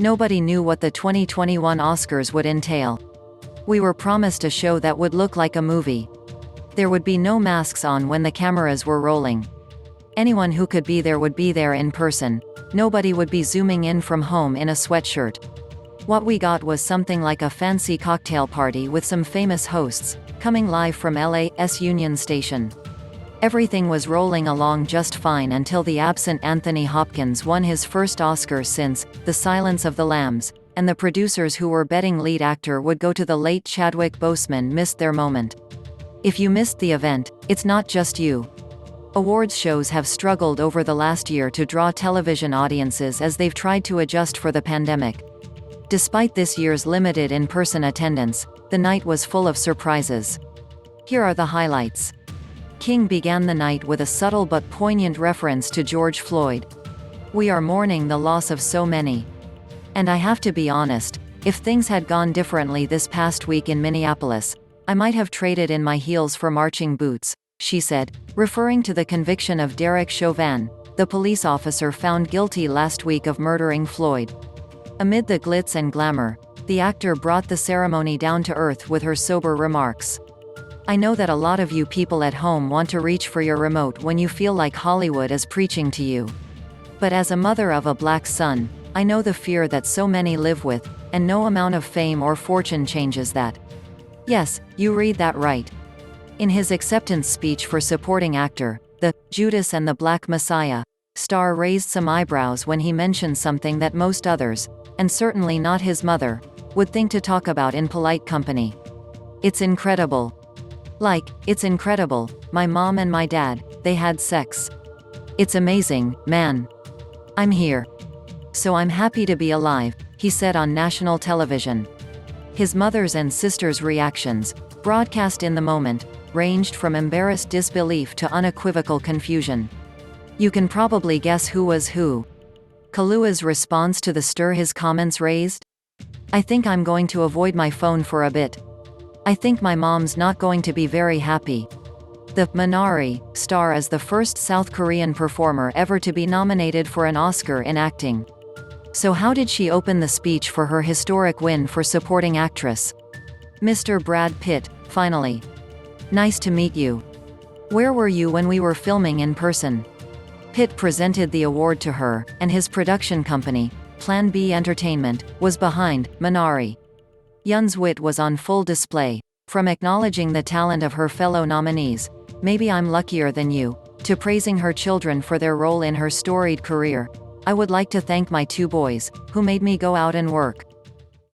Nobody knew what the 2021 Oscars would entail. We were promised a show that would look like a movie. There would be no masks on when the cameras were rolling. Anyone who could be there would be there in person. Nobody would be zooming in from home in a sweatshirt. What we got was something like a fancy cocktail party with some famous hosts, coming live from LA's Union Station. Everything was rolling along just fine until the absent Anthony Hopkins won his first Oscar since The Silence of the Lambs, and the producers who were betting lead actor would go to the late Chadwick Boseman missed their moment. If you missed the event, it's not just you. Awards shows have struggled over the last year to draw television audiences as they've tried to adjust for the pandemic. Despite this year's limited in-person attendance, the night was full of surprises. Here are the highlights. King began the night with a subtle but poignant reference to George Floyd. "We are mourning the loss of so many. And I have to be honest, if things had gone differently this past week in Minneapolis, I might have traded in my heels for marching boots," she said, referring to the conviction of Derek Chauvin, the police officer found guilty last week of murdering Floyd. Amid the glitz and glamour, the actor brought the ceremony down to earth with her sober remarks. "I know that a lot of you people at home want to reach for your remote when you feel like Hollywood is preaching to you. But as a mother of a black son, I know the fear that so many live with, and no amount of fame or fortune changes that." Yes, you read that right. In his acceptance speech for supporting actor, the Judas and the Black Messiah star raised some eyebrows when he mentioned something that most others, and certainly not his mother, would think to talk about in polite company. "It's incredible. It's incredible, my mom and my dad, they had sex. It's amazing, man. I'm here. So I'm happy to be alive," he said on national television. His mother's and sister's reactions, broadcast in the moment, ranged from embarrassed disbelief to unequivocal confusion. You can probably guess who was who. Kaluuya's response to the stir his comments raised? "I think I'm going to avoid my phone for a bit. I think my mom's not going to be very happy." The Minari star is the first South Korean performer ever to be nominated for an Oscar in acting. So how did she open the speech for her historic win for supporting actress? "Mr. Brad Pitt, finally. Nice to meet you. Where were you when we were filming in person?" Pitt presented the award to her, and his production company, Plan B Entertainment, was behind Minari. Youn's wit was on full display, from acknowledging the talent of her fellow nominees, "Maybe I'm luckier than you," to praising her children for their role in her storied career. "I would like to thank my two boys, who made me go out and work.